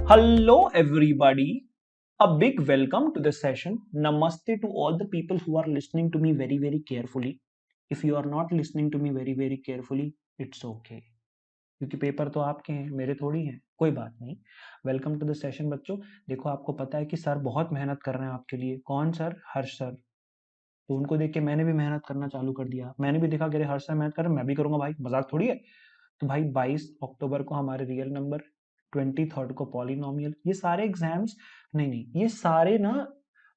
Hello, everybody. A big welcome to the session. Namaste to all the people who are listening to me very, very carefully. If you are not listening to me very, very carefully, it's okay. क्योंकि paper तो आपके हैं, मेरे थोड़ी हैं, कोई बात नहीं। वेलकम टू द सेशन बच्चों। देखो, आपको पता है कि सर बहुत मेहनत कर रहे हैं आपके लिए। कौन सर? हर्ष सर। तो उनको देख के मैंने भी मेहनत करना चालू कर दिया। मैंने भी देखा कि अरे हर्ष सर मेहनत कर रहे हैं, मैं भी करूंगा भाई, मजाक थोड़ी है। तो भाई 22 अक्टूबर को हमारे रियल नंबर, 23 को पॉलिनोमियल, ये सारे एग्जाम्स, नहीं, ये सारे ना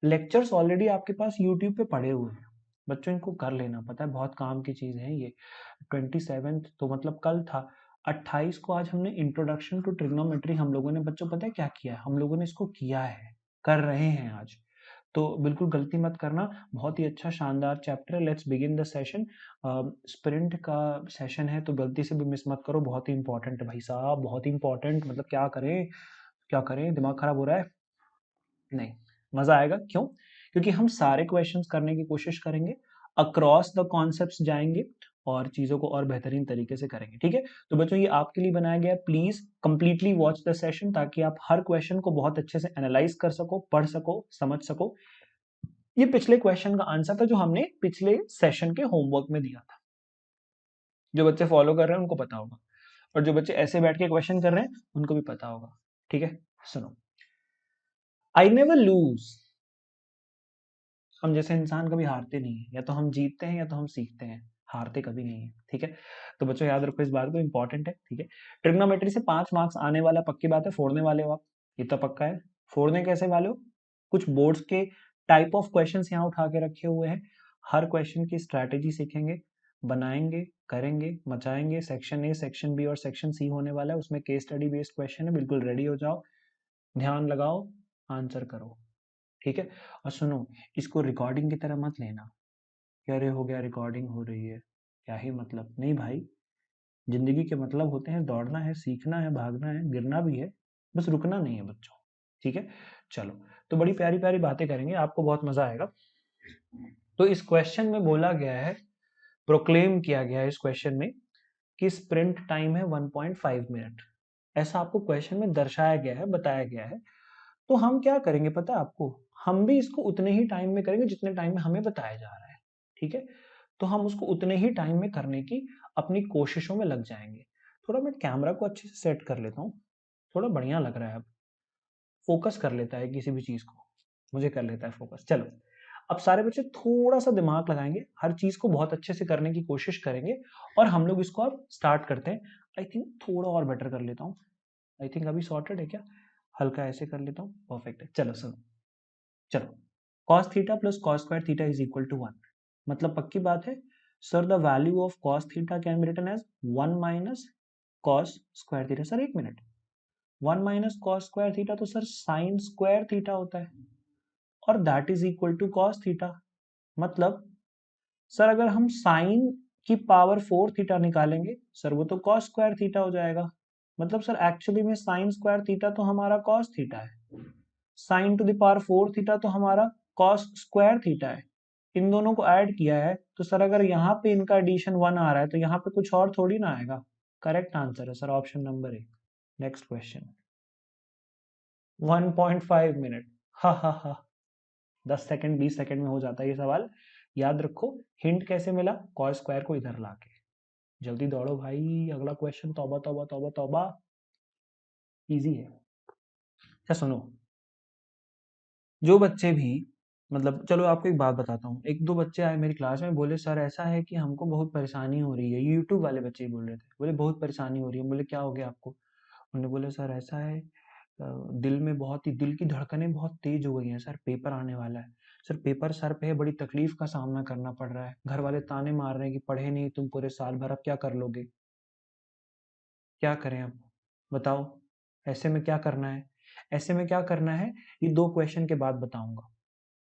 लेक्चर्स ऑलरेडी आपके पास यूट्यूब पे पड़े हुए हैं बच्चों। इनको कर लेना, पता है बहुत काम की चीज है ये। 27 तो मतलब कल था। 28 को आज हमने इंट्रोडक्शन टू ट्रिग्नोमेट्री हम लोगों ने बच्चों पता है क्या किया है? हम लोगों ने इसको किया है, कर रहे हैं आज। तो बिल्कुल गलती मत करना। बहुत ही अच्छा शानदार चैप्टर है। Let's begin the session. Sprint का सेशन है तो गलती से भी मिस मत करो। बहुत ही इंपॉर्टेंट है भाई साहब, बहुत ही इंपॉर्टेंट। मतलब क्या करें, क्या करें, दिमाग खराब हो रहा है? नहीं, मजा आएगा। क्यों? क्योंकि हम सारे क्वेश्चंस करने की कोशिश करेंगे, अक्रॉस द कॉन्सेप्ट्स जाएंगे और चीजों को और बेहतरीन तरीके से करेंगे। ठीक है, तो बच्चों ये आपके लिए बनाया गया। Please completely watch the session ताकि आप हर क्वेश्चन को बहुत अच्छे से एनालाइज कर सको, पढ़ सको, समझ सको। ये पिछले क्वेश्चन का आंसर था जो हमने पिछले सेशन के होमवर्क में दिया था। जो बच्चे फॉलो कर रहे हैं उनको पता होगा, और जो बच्चे ऐसे बैठ के क्वेश्चन कर रहे हैं उनको भी पता होगा। ठीक है, सुनो। I never lose. हम जैसे इंसान कभी हारते नहीं है, या तो हम जीतते हैं या तो हम सीखते हैं, हारते कभी नहीं है। ठीक है, तो बच्चों याद रखो इस बात को, इंपॉर्टेंट है। ठीक है, ट्रिग्नोमेट्री से 5 मार्क्स आने वाला पक्की बात है। फोड़ने वाले हो आप, ये तो पक्का है। फोड़ने कैसे वाले हो? कुछ बोर्ड्स के टाइप ऑफ क्वेश्चंस यहाँ उठा के रखे हुए हैं। हर क्वेश्चन की स्ट्रैटेजी सीखेंगे, बनाएंगे, करेंगे, मचाएंगे। सेक्शन ए, सेक्शन बी और सेक्शन सी होने वाला है। उसमें केस स्टडी बेस्ड क्वेश्चन है। बिल्कुल रेडी हो जाओ, ध्यान लगाओ, आंसर करो। ठीक है, और सुनो, इसको रिकॉर्डिंग की तरह मत लेना कि अरे हो गया रिकॉर्डिंग हो रही है, क्या ही मतलब। नहीं भाई, जिंदगी के मतलब होते हैं दौड़ना है, सीखना है, भागना है, गिरना भी है, बस रुकना नहीं है बच्चों। ठीक है, चलो। तो बड़ी प्यारी प्यारी बातें करेंगे, आपको बहुत मजा आएगा। तो इस क्वेश्चन में बोला गया है, प्रोक्लेम किया गया है इस क्वेश्चन में कि स्प्रिंट टाइम है 1.5 मिनट। ऐसा आपको क्वेश्चन में दर्शाया गया है, बताया गया है। तो हम क्या करेंगे पता है आपको? हम भी इसको उतने ही टाइम में करेंगे जितने टाइम में हमें बताया जा रहा है। ठीक है, तो हम उसको उतने ही टाइम में करने की अपनी कोशिशों में लग जाएंगे। थोड़ा मैं कैमरा को अच्छे से सेट कर लेता हूँ, थोड़ा बढ़िया लग रहा है अब। फोकस कर लेता है किसी भी चीज को, मुझे कर लेता है फोकस। चलो, अब सारे बच्चे थोड़ा सा दिमाग लगाएंगे, हर चीज को बहुत अच्छे से करने की कोशिश करेंगे, और हम लोग इसको अब स्टार्ट करते हैं। आई थिंक थोड़ा और बेटर कर लेता हूँ। आई थिंक अभी सॉर्टेड है क्या? हल्का ऐसे कर लेता हूँ, परफेक्ट है। चलो सुनो, चलो। cos theta plus cos square theta is equal to 1। मतलब पक्की बात है sir, the value of cos theta can be written as 1 minus cos square theta. Sir एक minute, 1 minus cos square theta तो सर sin स्क्वायर थीटा होता है, और that is equal to cos theta. मतलब सर अगर हम sin की power 4 theta निकालेंगे सर, वो तो cos स्क्वायर थीटा हो जाएगा। मतलब सर एक्चुअली में sin स्क्वायर थीटा तो हमारा cos थीटा है, sin to the power 4 theta तो हमारा cos स्क्वायर थीटा है। इन दोनों को ऐड किया है तो सर अगर यहाँ पे इनका एडिशन 1 आ रहा है तो यहाँ पे कुछ और थोड़ी ना आएगा। करेक्ट आंसर है sir option number A. Next question. 1.5 minute, हा हा हा। 10 सेकंड 20 सेकंड में हो जाता है ये सवाल। याद रखो, हिंट कैसे मिला? cos स्क्वायर को इधर लाके। जल्दी दौड़ो भाई, अगला क्वेश्चन। तौबा तौबा तौबा तौबा, इजी है। अच्छा सुनो, जो बच्चे भी, मतलब चलो आपको एक बात बताता हूँ। एक दो बच्चे आए मेरी क्लास में, बोले सर ऐसा है कि हमको बहुत परेशानी हो रही है। यूट्यूब वाले बच्चे ही बोल रहे थे, बोले बहुत परेशानी हो रही है। बोले क्या हो गया आपको? उन्होंने बोले सर ऐसा है, दिल में बहुत ही, दिल की धड़कनें बहुत तेज हो गई हैं सर, पेपर आने वाला है। सर पेपर सर पे है, बड़ी तकलीफ का सामना करना पड़ रहा है। घर वाले ताने मार रहे हैं कि पढ़े नहीं तुम पूरे साल भर, अब क्या कर लोगे? क्या करें अब? बताओ, ऐसे में क्या करना है? ऐसे में क्या करना है, ये दो क्वेश्चन के बाद बताऊंगा।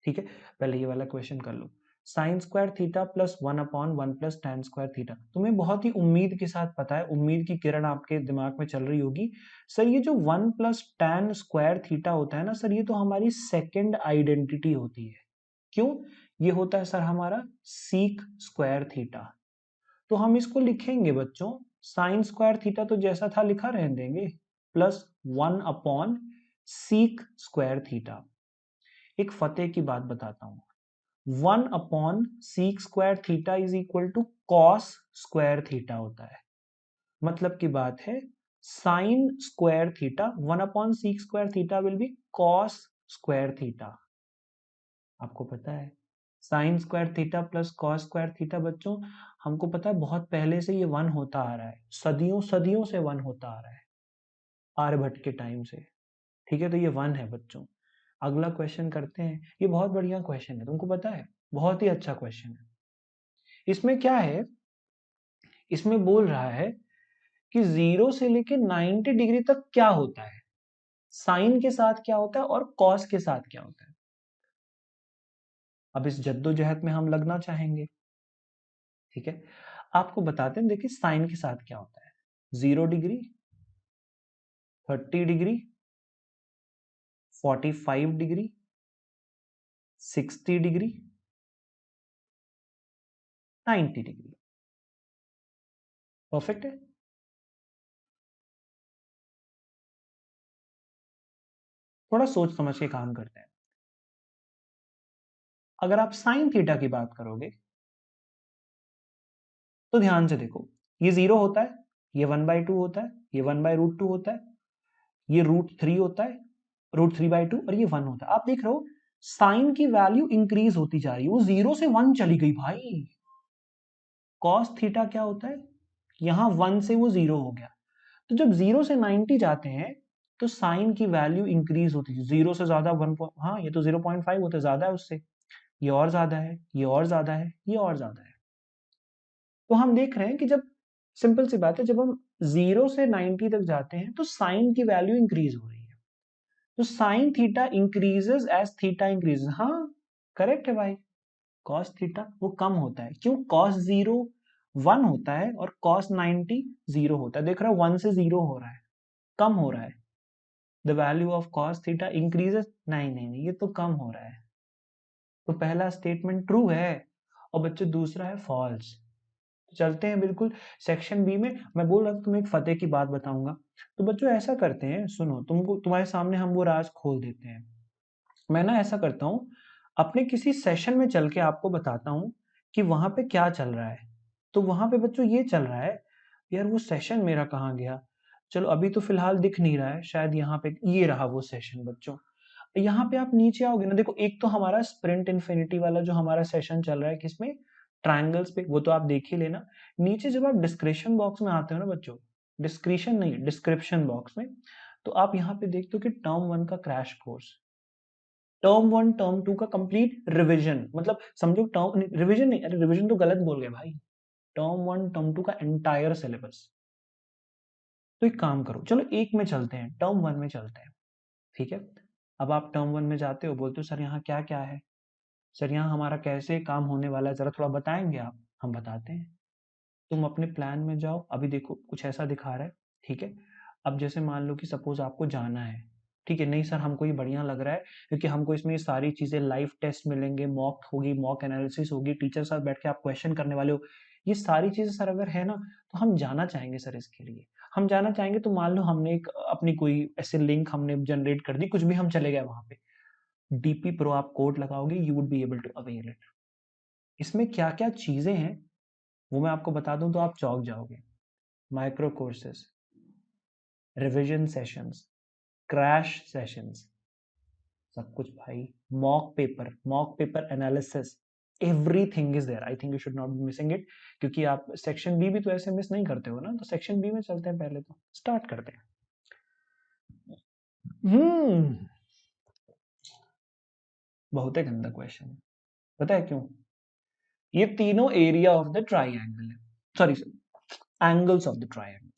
ठीक है, पहले ये वाला क्वेश्चन कर लो। Sine square theta plus 1/1 plus tan square theta. तुम्हें बहुत ही उम्मीद के साथ पता है, उम्मीद की किरण आपके दिमाग में चल रही होगी। सर ये जो 1 प्लस tan स्क्वायर थीटा होता है ना सर, ये तो हमारी सेकंड आइडेंटिटी होती है। क्यों? ये होता है सर हमारा सीक स्क्वायर थीटा। तो हम इसको लिखेंगे बच्चों, साइन स्क्वायर थीटा तो जैसा था लिखा रहने देंगे, प्लस 1/, सीक स्क्वायर थीटा। एक फतेह की बात बताता हूं, 1/सीक square theta is equal to cos square theta होता है। मतलब की बात है साइन स्क्वायर थीटा 1/सीक square theta will be cos square theta. आपको पता है sine square theta plus cos square theta बच्चों, हमको पता है बहुत पहले से ये वन होता आ रहा है, सदियों सदियों से वन होता आ रहा है, आर्यभट्ट के टाइम से। ठीक है, तो ये वन है बच्चों। अगला क्वेश्चन करते हैं, ये बहुत बढ़िया क्वेश्चन है, तुमको पता है बहुत ही अच्छा क्वेश्चन है। इसमें क्या है, इसमें बोल रहा है कि 0 से लेके 90 डिग्री तक क्या होता है, साइन के साथ क्या होता है और कॉस के साथ क्या होता है। अब इस जद्दोजहद में हम लगना चाहेंगे। ठीक है, आपको बताते हैं, देखिए साइन के साथ क्या होता है, 0 degree, 30 degree, 45 degree, 60 degree, 90 degree. Perfect है। थोड़ा सोच समझ के काम करते हैं। अगर आप साइन थीटा की बात करोगे तो ध्यान से देखो, ये 0 होता है, ये 1/2 होता है, ये 1/√2 होता है, ये √3 होता है, √3/2 और ये 1 होता है। आप देख रहे हो साइन की वैल्यू इंक्रीज होती जा रही है, वो 0 से 1 चली गई भाई। कॉस थीटा क्या होता है, यहां 1 से वो 0 हो गया। तो जब 0 से 90 जाते हैं तो साइन की वैल्यू इंक्रीज होती है, 0 से ज्यादा 1, हाँ ये तो 0.5 होता है, ज्यादा है उससे, ये और ज्यादा है, ये और ज्यादा है, ये और ज्यादा है। तो हम देख रहे हैं कि जब, सिंपल सी बात है, जब हम 0 से 90 तक जाते हैं तो साइन की वैल्यू इंक्रीज हो रही है। तो sine theta increases as theta increases. हाँ करेक्ट है भाई, कॉस थीटा वो कम होता है, क्यों, कॉस 0 1 होता है और कॉस 90 0 होता है। देख रहे हो 1 से 0 हो रहा है, कम हो रहा है। The value of cos theta increases, नहीं नहीं नहीं, ये तो कम हो रहा है। तो पहला स्टेटमेंट ट्रू है और बच्चे दूसरा है फॉल्स। चलते हैं बिल्कुल सेक्शन बी में। मैं बोल रहा था तुम्हें एक फतेह की बात बताऊंगा। तो बच्चों ऐसा करते हैं, सुनो, तुमको तुम्हारे सामने हम वो राज खोल देते हैं। मैं ना ऐसा करता हूँ, अपने किसी सेशन में चल के आपको बताता हूँ कि वहां पे क्या चल रहा है। तो वहां पे बच्चों ये चल रहा है, यार वो सेशन मेरा कहाँ गया, चलो अभी तो फिलहाल दिख नहीं रहा है, शायद यहाँ पे ये रहा वो सेशन बच्चों। यहाँ पे आप नीचे आओगे ना, देखो एक तो हमारा स्प्रिंट इन्फिनिटी वाला जो हमारा सेशन चल रहा है, किसमें, ट्रायंगल्स पे, वो तो आप देख ही लेना। नीचे जब आप डिस्क्रिप्शन बॉक्स में आते हो ना बच्चों, डिस्क्रिप्शन नहीं, डिस्क्रिप्शन बॉक्स में, तो आप यहाँ पे देखते हो कि टर्म 1 का क्रैश कोर्स, टर्म 1 टर्म 2 का कंप्लीट रिवीजन, मतलब समझो टर्म रिवीजन नहीं, अरे रिवीजन तो गलत बोल गए भाई, टर्म 1 टर्म 2 का एंटायर सिलेबस। तो एक काम करो, चलो एक में चलते हैं, टर्म 1 में चलते हैं। ठीक है, अब आप टर्म 1 में जाते हो, बोलते हो सर यहाँ क्या क्या है, सर यहाँ हमारा कैसे काम होने वाला है, जरा थोड़ा बताएंगे आप। हम बताते हैं, तुम अपने प्लान में जाओ। अभी देखो कुछ ऐसा दिखा रहा है। ठीक है, अब जैसे मान लो कि सपोज आपको जाना है, ठीक है, नहीं सर हमको ये बढ़िया लग रहा है क्योंकि हमको इसमें ये सारी चीजें, लाइव टेस्ट मिलेंगे, मॉक होगी, मॉक एनालिसिस होगी, टीचर साथ बैठ के आप क्वेश्चन करने वाले हो, ये सारी चीजें सर अगर है ना तो हम जाना चाहेंगे सर इसके लिए। हम जाना चाहेंगे तो मान लो हमने एक अपनी कोई ऐसे लिंक हमने जनरेट कर दी, कुछ भी, हम चले गए वहां पे, डीपी प्रो आप कोड लगाओगे, you would be able to avail it. इसमें क्या क्या चीजें हैं वो मैं आपको बता दूं तो आप चौंक जाओगे। Micro courses, revision sessions, crash sessions, सब कुछ भाई, mock paper analysis, everything is there. I think you should not be missing it, क्योंकि आप सेक्शन बी भी तो ऐसे मिस नहीं करते हो ना। तो सेक्शन बी में चलते हैं, पहले तो स्टार्ट करते हैं। बहुत ही गंदा क्वेश्चन है, पता है क्यों, ये तीनों एरिया ऑफ द ट्राइंगल है, sorry angles of the triangle.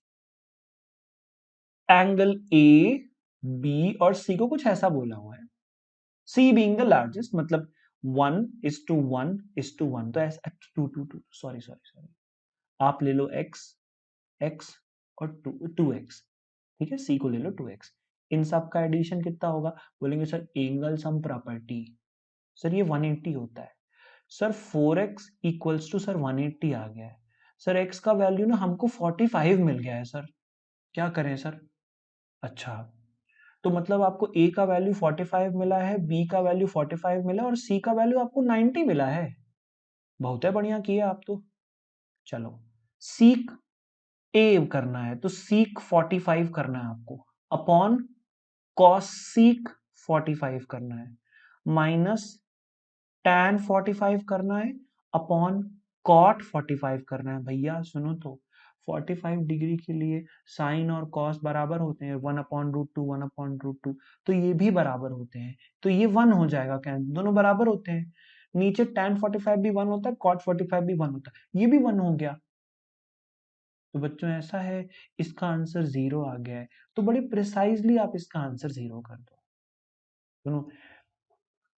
Angle A, B और सी को कुछ ऐसा बोला हुआ है, सी बीइंग द लार्जेस्ट, मतलब 1:1:1:1, तो ऐसा 2:2:2, सॉरी सॉरी सॉरी, आप ले लो x, x और 2x। ठीक है, सी को ले लो 2x, इन सब का एडिशन कितना होगा, बोलेंगे sir angle sum property, sir ये 180 होता है। Sir 4x equals to sir 180 आ गया है। सर x का वैल्यू ना हमको 45 मिल गया है सर, क्या करें सर। अच्छा, तो मतलब आपको ए का वैल्यू 45 मिला है, बी का वैल्यू 45 मिला और सी का वैल्यू आपको 90 मिला है। बहुत है बढ़िया किया आप तो। चलो सीक ए करना है तो सीक 45 करना है आपको, अपॉन कॉस सीक 45 करना है, माइनस tan 45 करना है, अपॉन कॉट 45 करना है। भैया सुनो तो, 45 डिग्री के लिए साइन और कॉस बराबर होते हैं, 1/√2 1/√2, तो ये भी बराबर होते हैं, तो ये 1 हो जाएगा। क्या दोनों बराबर होते हैं? नीचे tan 45 भी 1 होता है, cot 45 भी 1 होता है, ये भी 1 हो गया। तो बच्चों ऐसा है, इसका आंसर 0 आ गया है। तो बड़ी प्रिसाइजली आप इसका आंसर 0 कर दो। सुनो,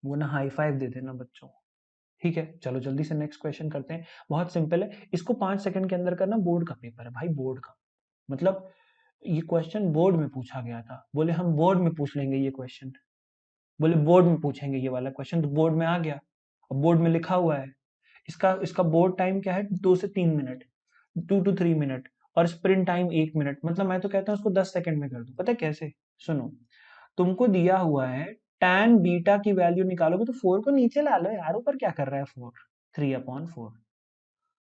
वो ना हाई फाइव दे देना बच्चों। ठीक है, चलो जल्दी से नेक्स्ट क्वेश्चन करते हैं। बहुत सिंपल है, इसको 5 सेकंड के अंदर करना। बोर्ड का पेपर है भाई, बोर्ड का मतलब ये क्वेश्चन बोर्ड में पूछा गया था। बोले हम बोर्ड में पूछ लेंगे ये क्वेश्चन, बोले बोर्ड में पूछेंगे ये वाला क्वेश्चन, तो बोर्ड में आ गया। अब बोर्ड में लिखा हुआ है। इसका इसका बोर्ड टाइम क्या है? 2 से 3 मिनट, 2 to 3 मिनट, और स्प्रिंट टाइम 1 मिनट। मतलब मैं तो कहता हूँ उसको 10 सेकंड में कर दो। पता है कैसे? सुनो, तुमको दिया हुआ है tan बीटा की वैल्यू निकालोगे तो 4 को नीचे ला लो यार, ऊपर क्या कर रहा है 4, 3/4।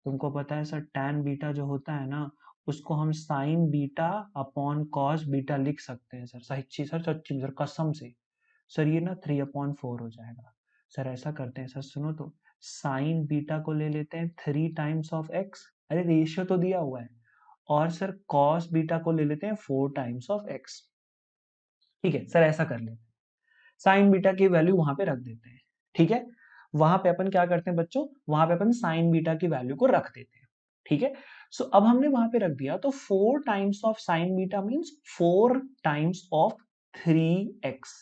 तुमको पता है सर, tan बीटा जो होता है ना, उसको हम sign beta upon cos beta लिख सकते हैं सर। सच्ची सर, सच्ची सर, कसम से सर, ये ना 3/4 हो जाएगा। सर ऐसा करते हैं सर, सुनो तो, साइन बीटा को ले लेते हैं 3 टाइम्स ऑफ x, अरे रेशियो तो दिया हुआ है, और सर कॉस बीटा को ले लेते हैं 4 टाइम्स ऑफ x। ठीक है सर, ऐसा कर लेते हैं, साइन बीटा की वैल्यू वहां पे रख देते हैं। ठीक है, वहां पे अपन क्या करते हैं बच्चों, वहां पे अपन साइन बीटा की वैल्यू को रख देते हैं। ठीक है, सो अब हमने वहां पे रख दिया, तो 4 times of sign beta means 4 times of 3x।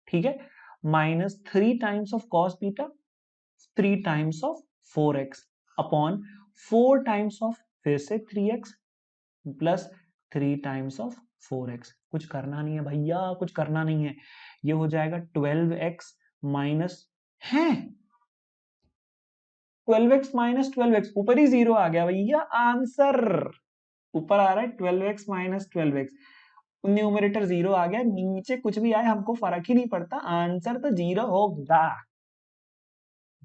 ठीक है, minus 3 times of cos beta, 3 times of 4x, upon 4 times of फिर से 3x, plus 3 times of 4x। कुछ करना नहीं है भैया, कुछ करना नहीं है। ये हो जाएगा 12x माइनस है, 12x, ऊपर ही 0 आ गया भैया आंसर। ऊपर आ रहा है 12x, न्यूमरेटर 0 आ गया, नीचे कुछ भी आए हमको फर्क ही नहीं पड़ता, आंसर तो 0 होगा।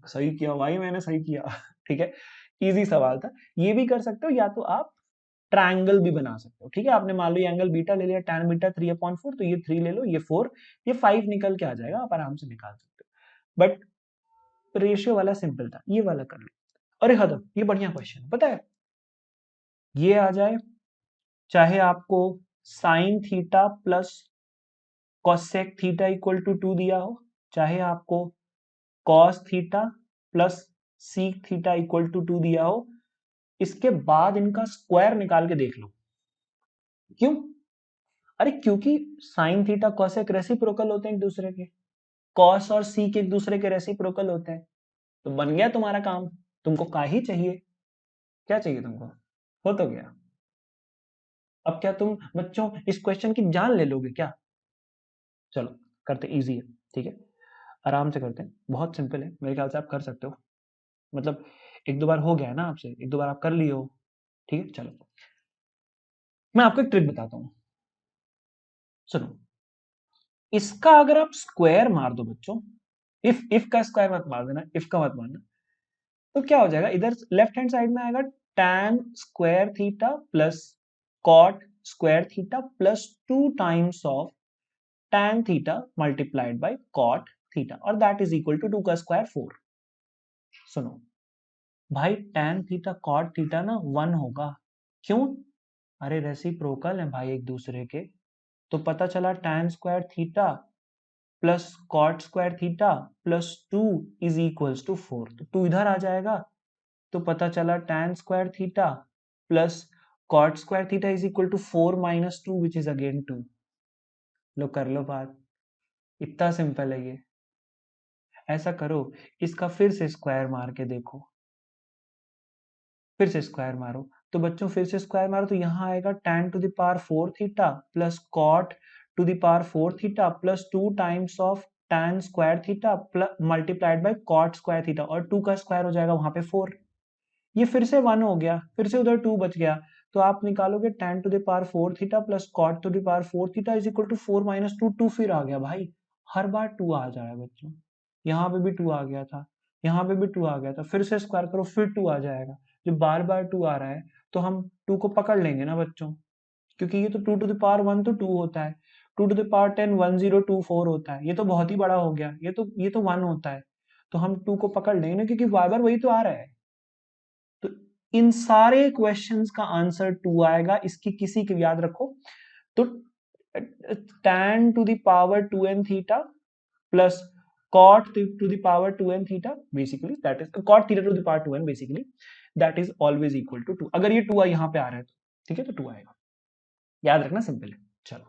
सही किया भाई, मैंने सही किया। ठीक है, इजी सवाल था। ये भी कर सकते हो, या तो आप ट्रायंगल भी बना सकते हो। ठीक है, आपने मान लो एंगल बीटा ले लिया, tan बीटा 3/4, तो ये 3 ले लो, ये 4, ये 5 निकल के आ जाएगा, आप आराम से निकाल सकते हो। बट रेशियो वाला सिंपल था, ये वाला कर लो। अरे हाँ, ये बढ़िया क्वेश्चन पता है, ये आ जाए, चाहे आपको sine theta plus cosec theta equal to 2 दिया हो, चाहे आपको cos theta plus sec theta equal to 2 दिया हो, इसके बाद इनका स्क्वायर निकाल के देख लो। क्यों? अरे क्योंकि साइन थीटा कॉसेक रेसिप्रोकल होते हैं एक दूसरे के, कॉस और सीक एक दूसरे के रेसिप्रोकल होते हैं। तो बन गया तुम्हारा काम। तुमको का ही चाहिए, क्या चाहिए तुमको? हो तो गया। अब क्या तुम बच्चों इस क्वेश्चन की जान ले लोगे क्या? चलो करते, इजी है। ठीक है, आराम से करते हैं, बहुत सिंपल है, मेरे ख्याल से आप कर सकते हो। मतलब एक दो बार हो गया है ना आपसे, एक दो बार आप कर लिए हो। ठीक है, चलो मैं आपको एक ट्रिक बताता हूँ, सुनो। इसका अगर आप स्क्वायर मार दो बच्चों, इफ का स्क्वायर मत मार देना, इफ का मत मारना, तो क्या हो जाएगा, इधर लेफ्ट हैंड साइड में आएगा tan square theta plus cot square theta plus 2 times of tan theta multiplied by cot theta, और दैट इज इक्वल टू 2 का स्क्वायर 4। सुनो भाई, tan थीटा cot थीटा ना 1 होगा। क्यों? अरे रेसिप्रोकल है भाई एक दूसरे के। तो पता चला tan square theta plus cot square theta plus 2 is equals to 4, तो 2 इधर आ जाएगा। तो पता चला tan square theta plus cot square theta is equal to 4 minus 2 which is again 2। लो कर लो बात, इतना सिंपल है ये। ऐसा करो, इसका फिर से स्क्वायर मार के देखो, फिर से स्क्वायर मारो। तो बच्चों फिर से स्क्वायर मारो तो यहाँ आएगा tan to the power 4 theta plus cot to the power 4 theta plus 2 times of tan square theta multiplied by cot square theta, और 2 का स्क्वायर हो जाएगा वहां पे 4। ये फिर से 1 हो गया, फिर से उधर 2 बच गया, तो आप निकालोगे tan to the power 4 theta plus cot to the power 4 theta is equal to 4 minus 2, 2 फिर आ गया भाई, हर बार 2 आ जाएगा बच्चों, यहाँ पे भी 2 आ गया था, यहाँ पे भी 2 आ गया था, फिर से स्क्वायर करो फिर 2 आ जाएगा। जब बार बार 2 आ रहा है तो हम 2 को पकड़ लेंगे ना बच्चों, क्योंकि ये तो 2 टू द पावर 1 तो 2 होता है, 2 टू द पावर 10 1024 होता है, ये तो बहुत ही बड़ा हो गया, ये तो 1 होता है, तो हम 2 को पकड़ लेंगे ना, क्योंकि बार बार वही तो आ रहा है। तो इन सारे क्वेश्चंस का आंसर 2 आएगा, इसकी किसी की याद रखो। तो tan to the power 2n theta plus cot to the power 2n theta basically that is cot theta to the power 2n basically that is always equal to 2। अगर ये 2 यहाँ पे आ रहा है तो ठीक है, तो 2 आएगा, याद रखना, सिंपल है। चलो,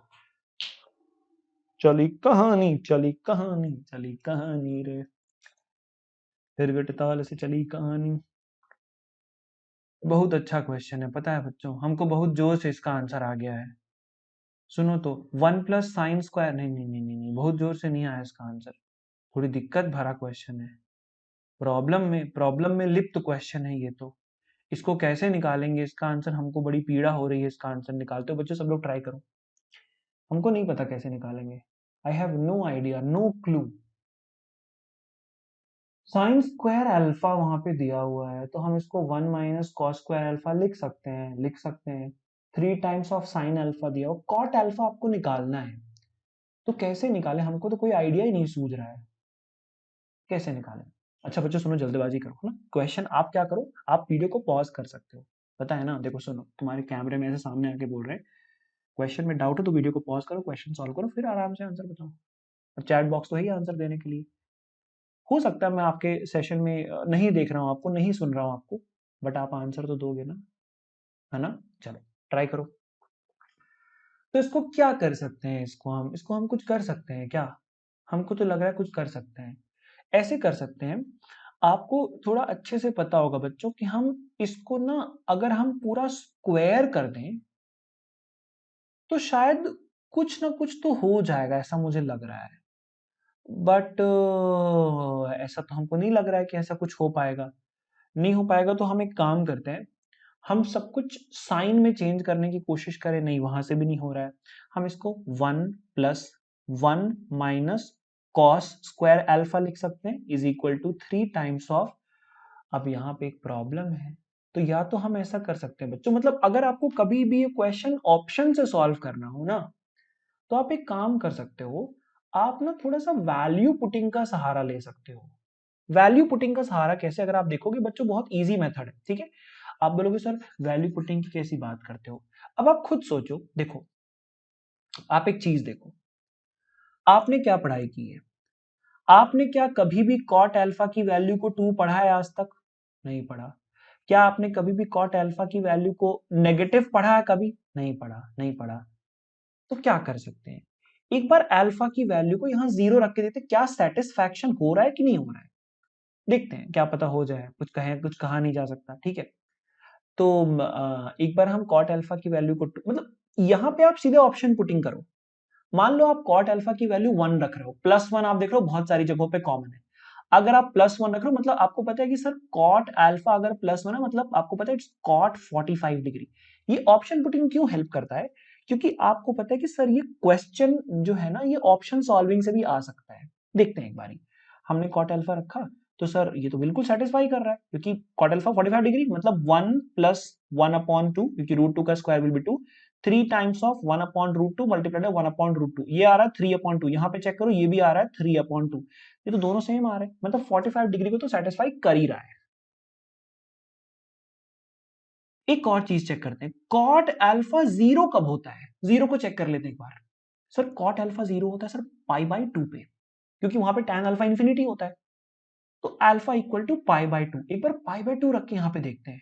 चली कहानी चली कहानी चली कहानी रे, हिरगट ताल से चली कहानी। बहुत अच्छा क्वेश्चन है, पता है बच्चों, हमको बहुत जोर से इसका आंसर आ गया है। सुनो तो 1 प्लस साइन स्क्वायर, नहीं नहीं नहीं नहीं, बहुत जोर से नहीं आया इसका आंसर, थोड़ी दिक्कत भरा क्वेश्चन है, प्रॉब्लम में लिप्त क्वेश्चन है ये तो। इसको कैसे निकालेंगे इसका आंसर, हमको बड़ी पीड़ा हो रही है इसका आंसर निकालते हो। बच्चों सब लोग ट्राई करो, हमको नहीं पता कैसे निकालेंगे, I have no idea, no clue. Sine square alpha वहां पे दिया हुआ है, तो हम इसको 1 माइनस कॉस स्क्वायर अल्फा लिख सकते हैं 3 टाइम्स ऑफ साइन अल्फा दिया हो, कॉट अल्फा आपको निकालना है, तो कैसे निकाले, हमको तो कोई आइडिया ही नहीं सूझ रहा है, कैसे निकालें। अच्छा बच्चों सुनो, जल्दबाजी करो ना, क्वेश्चन आप क्या करो, आप वीडियो को पॉज कर सकते हो, पता है ना, देखो सुनो, तुम्हारे कैमरे में ऐसे सामने आके बोल रहे हैं, क्वेश्चन में डाउट हो तो वीडियो को पॉज करो, क्वेश्चन सॉल्व करो, फिर आराम से आंसर बताओ, और चैट बॉक्स तो है ही आंसर देने के लिए। हो सकता है मैं आपके सेशन में नहीं देख रहा हूँ आपको, नहीं सुन रहा हूँ आपको, बट आप आंसर तो दोगे ना, है ना। चलो ट्राई करो। तो इसको क्या कर सकते हैं, इसको हम कुछ कर सकते हैं क्या, हमको तो लग रहा है कुछ कर सकते हैं। ऐसे कर सकते हैं, आपको थोड़ा अच्छे से पता होगा बच्चों कि हम इसको ना, अगर हम पूरा स्क्वायर कर दें तो शायद कुछ ना कुछ तो हो जाएगा, ऐसा मुझे लग रहा है, बट ऐसा तो हमको नहीं लग रहा है कि ऐसा कुछ हो पाएगा। नहीं हो पाएगा तो हम एक काम करते हैं, हम सब कुछ साइन में चेंज करने की कोशिश करें, नहीं वहां से भी नहीं हो रहा है, हम इसको 1 plus 1 minus cos square alpha लिख सकते हैं is equal to 3 times of. अब यहाँ पे एक प्रॉब्लम है, तो या तो हम ऐसा कर सकते हैं बच्चों, मतलब अगर आपको कभी भी ये क्वेश्चन ऑप्शन से सॉल्व करना हो ना, तो आप एक काम कर सकते हो, आप ना थोड़ा सा वैल्यू पुटिंग का सहारा ले सकते हो। वैल्यू पुटिंग का सहारा कैसे, अगर आप देखोगे बच्चों, बहुत इजी मेथड है, ठीक है। आप बोलोगे सर वैल्यू पुटिंग की कैसी बात करते हो, अब आप खुद सोचो, देखो आप एक चीज देखो, आपने क्या पढ़ाई की है, आपने क्या कभी भी कॉट अल्फा की वैल्यू को 2 पढ़ा है आज तक, नहीं पढ़ा। क्या आपने कभी भी कॉट अल्फा की वैल्यू को नेगेटिव पढ़ा है, कभी नहीं पढ़ा, नहीं पढ़ा। तो क्या कर सकते हैं, एक बार अल्फा की वैल्यू को यहां 0 रख के देते, क्या सेटिस्फैक्शन हो रहा है कि नहीं हो रहा है, देखते हैं, क्या पता हो जाए, कुछ कहें, कुछ कहा नहीं जा सकता, ठीक है। तो एक बार हम कॉट अल्फा की वैल्यू को मतलब यहां पे आप सीधे ऑप्शन पुटिंग करो, मान लो आप कॉट अल्फा की वैल्यू 1 रख रहे हो, +1 आप देख रहे हो बहुत सारी जगहों पे कॉमन है, अगर आप +1 रख रहे हो मतलब आपको पता है कि सर कॉट अल्फा अगर +1 है मतलब आपको पता है इट्स कॉट 45 डिग्री। ये ऑप्शन पुटिंग क्यों हेल्प करता है, क्योंकि आपको पता है कि सर ये क्वेश्चन जो है ना, ये ऑप्शन सॉल्विंग से भी आ सकता है। देखते हैं एक बारी, हमने कॉट अल्फा रखा, तो सर ये तो बिल्कुल सेटिस्फाई कर रहा है, क्योंकि कॉट अल्फा 45 डिग्री मतलब 1 प्लस 1/2, क्योंकि √2 का square will be 2, 3 times of 1/√2 multiplied 1/√2, ये आ रहा है 3/2, यहाँ पे चेक करो ये भी आ रहा है 3/2, ये तो दोनों सेम आ रहे हैं, मतलब 45 डिग्री को तो सेटिस्फाई कर ही रहा है। एक और चीज चेक करते हैं, कॉट अल्फा 0 कब होता है, 0 को चेक कर लेते हैं एक बार। सर कॉट अल्फा 0 होता है सर π/2 पे, क्योंकि वहां पे tan अल्फा इंफिनिटी होता है, तो अल्फा इक्वल टू π/2, एक बार π/2 रख के यहाँ पे देखते हैं,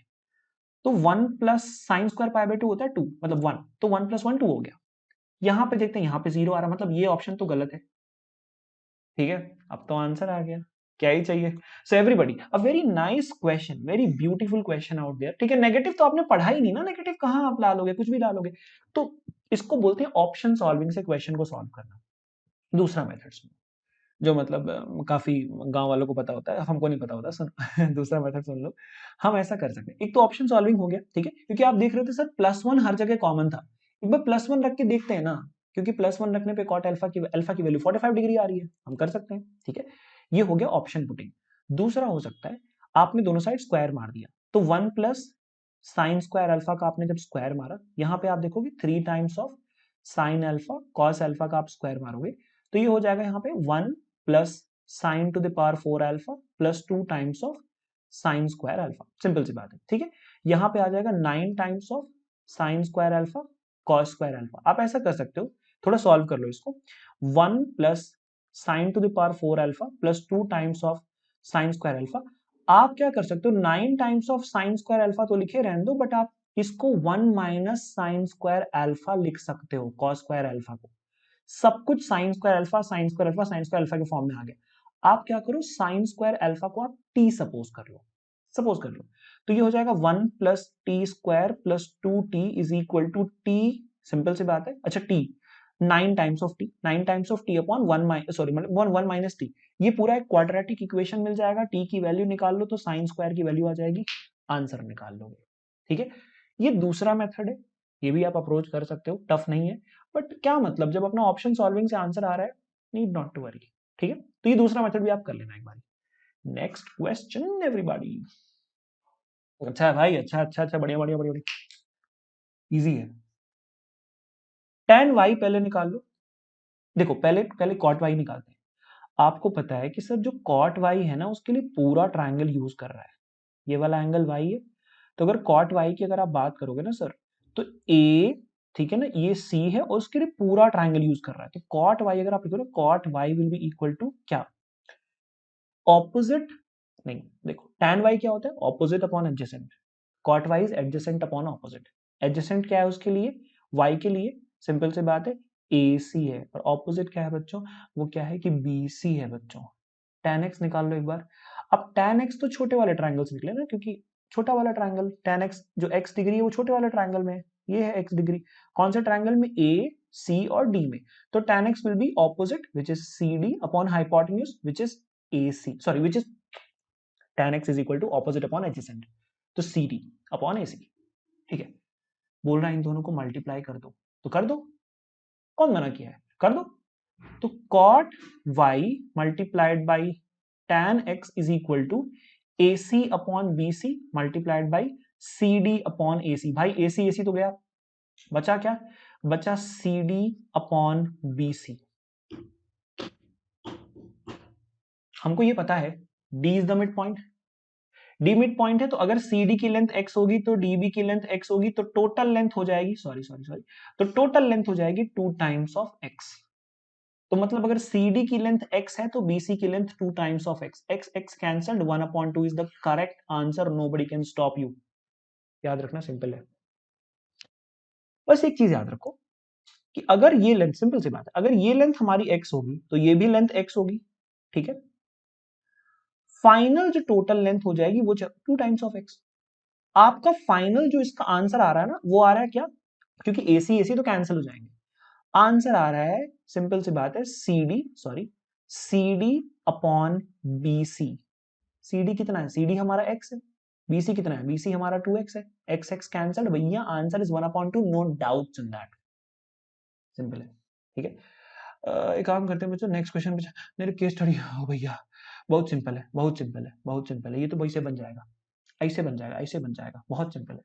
तो 1 प्लस साइन स्क्वायर π/2 होता है 2, मतलब 1, तो 1 + 1 2 हो गया। यहाँ पे देखते हैं, यहाँ पे 0 आ रहा, मतलब ये ऑप्शन तो गलत है, ठीक है। अब तो आंसर आ गया, क्या ही चाहिए। So everybody, a very nice question, very beautiful question out there, ठीक है। नेगेटिव तो आपने पढ़ा ही नहीं ना, नेगेटिव कहाँ आप डालोगे, कुछ भी डालोगे, तो इसको बोलते हैं ऑप्शन सॉल्विंग से क्वेश्चन को सॉल्व करना, दूसरा मेथड्स में। जो मतलब काफी गांव वालों को पता होता है, हमको नहीं पता होता। सुन दूसरा मेथड सुन लो। हम ऐसा कर सकते हैं, एक तो ऑप्शन सॉल्विंग हो गया, ठीक है, क्योंकि आप देख रहे थे सर +1 हर जगह कॉमन था। एक बार +1 रख के देखते हैं ना, क्योंकि +1 रखने पे कॉट अल्फा की वैल्यू 45 डिग्री आ रही है, हम कर सकते हैं, ठीक है। ये हो गया ऑप्शन पुटिंग। दूसरा हो सकता है, आपने दोनों साइड स्क्वायर मार दिया, तो 1 प्लस साइन स्क्वायर अल्फा का आपने जब स्क्वायर मारा, यहां पे आप देखोगे 3 times of sine alpha cos alpha का आप स्क्वायर मारोगे, तो ये हो जाएगा यहाँ पे 1 plus sine to the power 4 alpha plus 2 times of sine square alpha. Simple सी बात है, ठीक है। यहाँ पे आ जाएगा 9 times of sine square alpha cos square alpha. आप ऐसा कर सकते हो, थोड़ा सॉल्व कर लो इसको। 1 plus sine to the power 4 alpha plus 2 times of sine square alpha. आप क्या कर सकते हो, 9 times of sine square alpha तो लिखे रहने दो, बट आप इसको 1 माइनस साइन स्क्वायर अल्फा लिख सकते हो, कॉस स्क्वायर अल्फा को। सब कुछ sign square alpha sign square alpha sign square alpha के फॉर्म में आ गया। आप क्या करो, साइन स्क्वायर अल्फा को आप टी सपोज कर लो, तो ये हो जाएगा 1 plus t square plus 2t is equal to t. Simple सी बात है। अच्छा t 9 times of t, 9 times of t upon 1 sorry मतलब 1 माइनस टी। ये पूरा एक क्वाड्रेटिक इक्वेशन मिल जाएगा। टी की वैल्यू निकाल लो तो साइन स्क्वायर की वैल्यू आ जाएगी, आंसर निकाल लोगे, ठीक है। ये दूसरा मेथड है, ये भी आप अप्रोच कर सकते हो, टफ नहीं है। बट क्या मतलब, जब अपना ऑप्शन सॉल्विंग से आंसर आ रहा है, नीड नॉट टू वरी, ठीक है। तो ये दूसरा मेथड भी आप कर लेना एक बार। Next question everybody. अच्छा है भाई, अच्छा अच्छा अच्छा, बढ़िया बढ़िया बढ़िया, इजी है। tan y पहले निकाल लो। देखो पहले पहले cot y निकालते हैं। आपको पता है कि सर जो cot y है ना, उसके लिए पूरा ट्रायंगल यूज कर रहा है, ये वाला एंगल y है। तो अगर cot y की अगर आप बात करोगे ना सर, तो a, ठीक है ना, ये c है और उसके लिए पूरा ट्रायंगल यूज कर रहा है। तो cot y अगर आप लिखो, cot y will be equal to क्या, ऑपोजिट, नहीं देखो tan y क्या होता है, opposite upon adjacent. cot y is adjacent upon opposite. Adjacent क्या है उसके लिए, y के लिए, सिंपल सी बात है, AC है, और ऑपोजिट क्या है बच्चों, वो क्या है कि BC है बच्चों। tan x निकाल लो एक बार। अब tan x तो छोटे वाले ट्रायंगल से निकले ना, क्योंकि छोटा वाला ट्रायंगल tan x जो x डिग्री है वो छोटे वाले ट्रायंगल में है, ये है x डिग्री। कौन से ट्रायंगल में, A, C और D में। तो tan x will be opposite which is CD upon hypotenuse which is AC, sorry which is tan x is equal to opposite upon adjacent, तो CD अपॉन AC, ठीक है। बोल रहा है इन दोनों को मल्टीप्लाई कर दो, तो कर दो, कौन मना किया है, कर दो। तो cot y multiplied by tan x is equal to AC upon BC multiplied by CD upon AC। भाई AC AC तो गया, बचा क्या, बचा CD अपॉन BC। हमको ये पता है D is the mid point, D mid point है, तो अगर CD की लेंथ x होगी तो DB की लेंथ x होगी, तो टोटल लेंथ हो जाएगी, सॉरी सॉरी सॉरी, तो टोटल लेंथ हो जाएगी 2 टाइम्स ऑफ x। तो मतलब अगर CD की लेंथ x है तो BC की length 2 times of x, x x cancelled, 1/2 is the correct answer, nobody can stop you. याद रखना, सिंपल है। बस एक चीज याद रखो कि अगर ये लेंथ, सिंपल सी बात है, अगर ये लेंथ हमारी x होगी तो ये भी लेंथ x होगी, ठीक है। फाइनल जो टोटल लेंथ हो जाएगी वो 2 टाइम्स ऑफ x। आपका फाइनल जो इसका आंसर आ रहा है ना, वो आ रहा है क्या, क्योंकि AC AC तो कैंसिल हो जाएंगे, आंसर आ रहा है, सिंपल सी बात है, CD अपॉन BC। CD कितना है, CD हमारा x है, BC कितना है, BC हमारा 2x है, x x कैंसल्ड भैया, answer is 1/2, no doubts in that, simple है, ठीक है। एक काम करते हैं बच्चों, नेक्स्ट क्वेश्चन पे मेरे केस स्टडी हो भैया, बहुत सिंपल है, बहुत सिंपल है, बहुत सिंपल है, ये तो वैसे बन जाएगा, ऐसे बन जाएगा, ऐसे बन जाएगा, बहुत सिंपल है,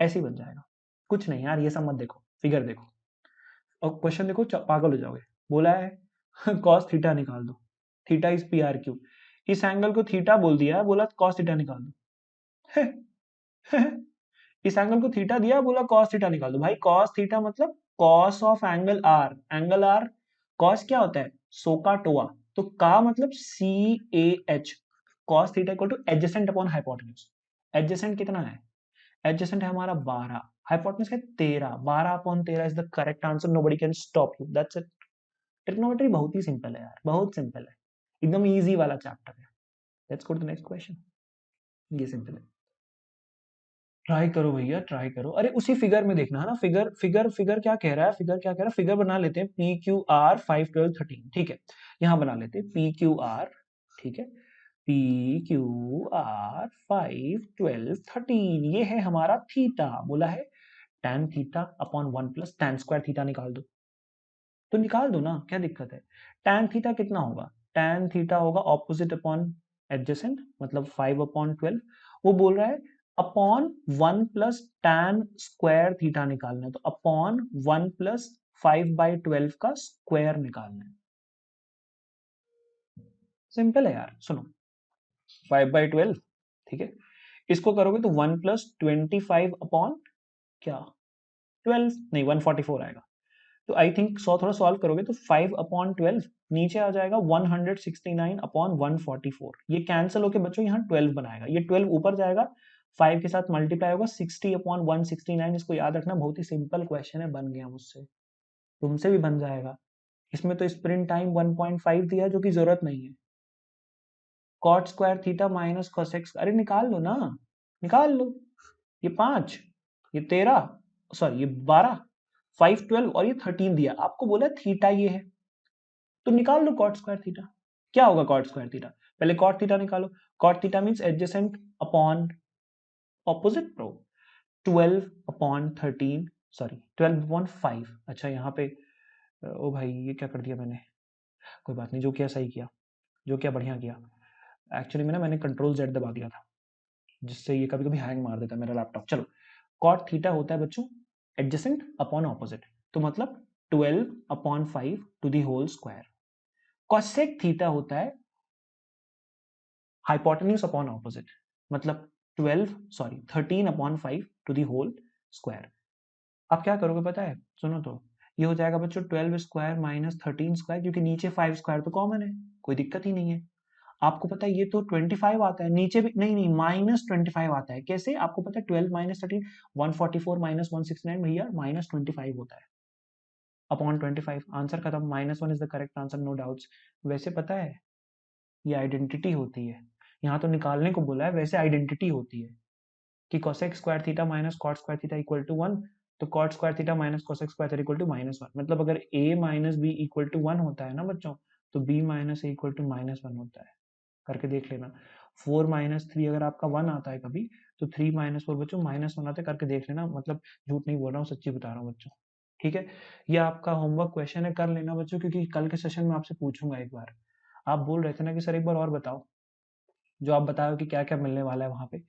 ऐसे ही बन जाएगा। कुछ नहीं यार, ये सब मत देखो, फिगर देखो और क्वेश्चन देखो, पागल हो जाओगे। बोला है कॉस थीटा निकाल दो, थीटा इज PRQ, इस एंगल को थीटा बोल दिया है, बोला कॉस थीटा निकाल दो। इस एंगल को थीटा दिया, बोला कॉस थीटा निकाल दो। भाई कॉस थीटा मतलब cos of angle R, angle R, cos क्या होता है, सोकाटोआ, तो का मतलब CAH, cos theta equal to adjacent upon hypotenuse. Adjacent कितना है, एडजेसेंट है हमारा 12, हाइपोटेन्यूज है 13, 12/13 is the correct answer, nobody can stop you, that's it. Trigonometry बहुत ही सिंपल है यार, बहुत सिंपल है, एकदम इजी वाला चैप्टर है। Let's go to the next question, ये सिंपल है। ट्राई करो भैया, ट्राई करो। अरे उसी फिगर में देखना है ना, फिगर फिगर फिगर क्या कह रहा है, फिगर क्या कह रहा है, फिगर बना लेते हैं पी क्यू आर 5 12 13, ठीक है। यहाँ बना लेते हैं पी क्यू आर, ठीक है, पी क्यू आर 5 12 13, ये है हमारा थीटा, बोला है tan theta upon 1 plus tan square theta, निकाल दो। तो निकाल दो ना, क्या दिक्कत है। tan थीटा कितना होगा, tan थीटा होगा ऑपोजिट अपॉन एडजेसेंट, मतलब 5 अपॉन 12। वो बोल रहा है upon 1 plus tan square theta निकालना है, तो अपॉन 1 प्लस 5/12 का स्क्वायर निकालना है। सिंपल है यार, सुनो 5/12, ठीक है, इसको करोगे तो 1 प्लस 25 अपॉन क्या 12, नहीं 144 आएगा। तो आई थिंक 100 थोड़ा सॉल्व करोगे तो 5 अपॉन 12 नीचे आ जाएगा 169 अपॉन 144, ये कैंसिल होके बच्चों यहाँ 12 बनाएगा, ये 12 ऊपर जाएगा 5 के साथ मल्टीप्लाई होगा 60 अपॉन 169, इसको याद रखना, बहुत ही सिंपल क्वेश्चन है, बन गया मुझसे, तुमसे भी बन जाएगा। इसमें तो स्प्रिंट टाइम 1.5 दिया है जो कि जरूरत नहीं है। Cot square theta minus cosec, अरे निकाल लो ना, निकाल लो, ये 5, ये 13, सॉरी ये 12, 5 12 और ये 13 दिया, आपको बोला थीटा ये है, तो निकाल लो कॉट स्क्वायर थीटा। क्या होगा कॉट स्क्वायर थीटा, पहले कॉट थीटा निकालो, cot theta means adjacent upon opposite pro, 12 upon 13, sorry 12 upon 5, अच्छा यहाँ पे ओ भाई ये क्या कर दिया मैंने, कोई बात नहीं, जो किया सही किया, जो किया बढ़िया किया। एक्चुअली में ना मैंने कंट्रोल जेड दबा दिया था, जिससे ये कभी कभी हैंग मार देता है मेरा लैपटॉप। चलो, कॉट थीटा होता है बच्चों एडजेसेंट अपॉन ऑपोजिट, तो मतलब 12 upon 5 to the whole square. Cosec theta होता है हाइपोटेन्यूज अपॉन ऑपोजिट, मतलब 13 upon 5 to the whole square. आप क्या करोगे पता है, सुनो तो, ये हो जाएगा बच्चों 12 स्क्वायर माइनस 13 स्क्वायर, क्योंकि नीचे 5 स्क्वायर तो कॉमन है, कोई दिक्कत ही नहीं है। आपको पता है ये तो 25 आता है, नीचे भी नहीं नहीं माइनस 25 आता है, कैसे आपको पता है, 12 माइनस 13 144 माइनस 169 भैया माइनस 25 होता है अपॉन 25, आंसर खत्म, -1 is the correct answer, no doubts. वैसे पता है ये आइडेंटिटी होती है, यहाँ तो निकालने को बोला है, वैसे आइडेंटिटी होती है कि cosec square theta minus cot square theta equal to 1, तो cot square theta minus cosec square theta equal to -1, मतलब अगर a minus B equal to 1 होता है ना बच्चों, तो b minus A equal to -1 होता है, करके देख लेना। 4 माइनस 3 अगर आपका 1 आता है कभी, तो 3 माइनस 4 बच्चों -1 आता है, करके देख लेना, मतलब झूठ नहीं बोल रहा हूँ, सच्ची बता रहा हूँ बच्चों, ठीक है। ये आपका होमवर्क क्वेश्चन है, कर लेना बच्चों, क्योंकि कल के सेशन में आपसे पूछूंगा एक बार। आप बोल रहे थे ना कि सर एक बार और बताओ, जो आप बताओ कि क्या क्या मिलने वाला है वहां पे।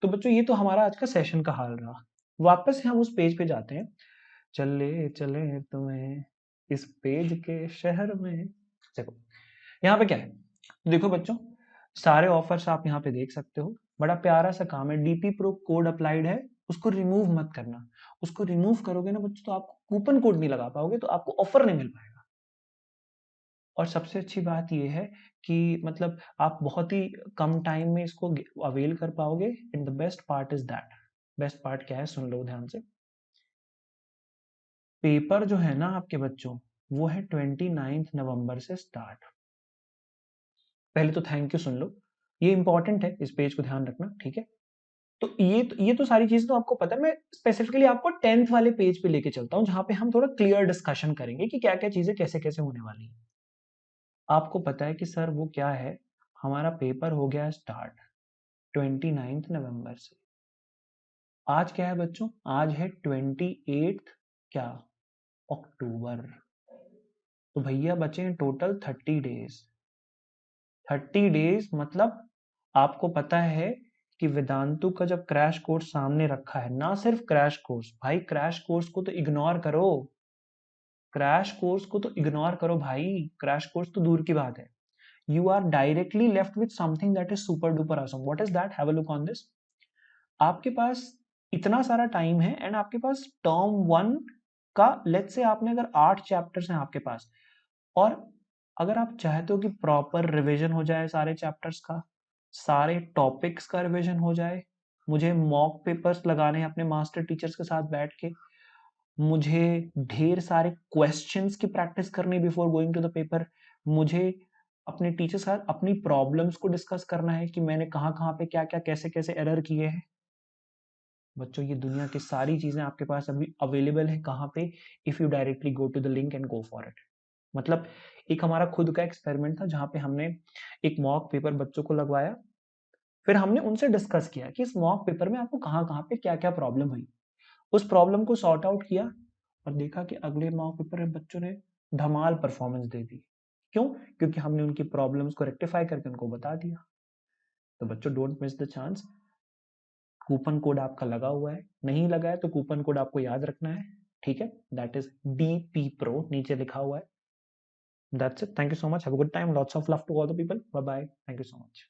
तो बच्चों ये तो हमारा आज का सेशन का हाल रहा, वापस से हम उस पेज पे जाते हैं, चले चले तुम्हें इस पेज के शहर में। देखो यहाँ पे क्या है, देखो बच्चों सारे ऑफर्स आप यहाँ पे देख सकते हो, बड़ा प्यारा सा काम है, डीपी प्रो कोड अप्लाइड है, उसको रिमूव मत करना, उसको रिमूव करोगे ना बच्चों तो आपको कूपन कोड नहीं लगा पाओगे, तो आपको ऑफर नहीं मिल पाएगा। और सबसे अच्छी बात यह है कि मतलब आप बहुत ही कम टाइम में इसको अवेल कर पाओगे, and the best part is that, best part क्या है सुन लो ध्यान से, पेपर जो है ना आपके बच्चों वो है 29 नवंबर से स्टार्ट। पहले तो थैंक यू सुन लो, ये इंपॉर्टेंट है, इस पेज को ध्यान रखना, ठीक है। तो ये तो सारी चीजें तो आपको पता है, मैं स्पेसिफिकली आपको 10th वाले पेज पे लेके चलता हूँ, जहां पे हम थोड़ा क्लियर डिस्कशन करेंगे कि क्या क्या चीजें कैसे कैसे होने वाली है। आपको पता है कि सर वो क्या है, हमारा पेपर हो गया स्टार्ट 29 नवंबर से। आज क्या है बच्चों, आज है 28 क्या अक्टूबर, तो भैया बचे हैं टोटल 30 डेज। 30 डेज मतलब आपको पता है कि वेदांतु का जब क्रैश कोर्स सामने रखा है, ना सिर्फ क्रैश कोर्स भाई, क्रैश कोर्स को तो इग्नोर करो, क्रैश कोर्स को तो इग्नोर करो भाई, क्रैश कोर्स तो दूर की बात है, you are directly left with something that is super duper awesome. What is that, have a look on this. आपके पास इतना सारा टाइम है, एंड आपके पास टर्म 1 का लेट्स से आपने अगर 8 चैप्टर्स हैं आपके पास, और अगर आप चाहते हो कि प्रॉपर रिवीजन हो जाए सारे चैप्टर्स का, सारे टॉपिक्स का रिवीजन हो जाए, मुझे मॉक पेपर्स लगाने हैं अपने मास्टर टीचर्स के साथ बैठ के, मुझे ढेर सारे क्वेश्चंस की प्रैक्टिस करनी before going to the paper, मुझे अपने टीचर के साथ अपनी प्रॉब्लम्स को डिस्कस करना है कि मैंने कहाँ कहाँ पे क्या क्या कैसे कैसे एरर किए हैं, बच्चों ये दुनिया की सारी चीजें आपके पास अभी अवेलेबल है कहाँ पे, if you directly go to the link and go for it. मतलब एक हमारा खुद का एक्सपेरिमेंट था जहाँ पे हमने एक मॉक पेपर बच्चों को लगवाया, फिर हमने उनसे डिस्कस किया कि इस मॉक पेपर में आपको कहाँ कहाँ पे क्या क्या प्रॉब्लम हुई, उस प्रॉब्लम को सॉर्ट आउट किया और देखा कि अगले मॉक पेपर में बच्चों ने धमाल परफॉर्मेंस दे दी। क्यों? क्योंकि हमने उनकी प्रॉब्लम्स को रेक्टिफाई करके उनको बता दिया। तो बच्चों don't miss the chance. Coupon code आपका लगा हुआ है, नहीं लगा है तो कूपन कोड आपको याद रखना है, ठीक है? दैट इज DP Pro, नीचे लिखा हुआ है। That's it. Thank you so much. Have a good time. Lots of love to all the people. Bye bye. Thank you so much.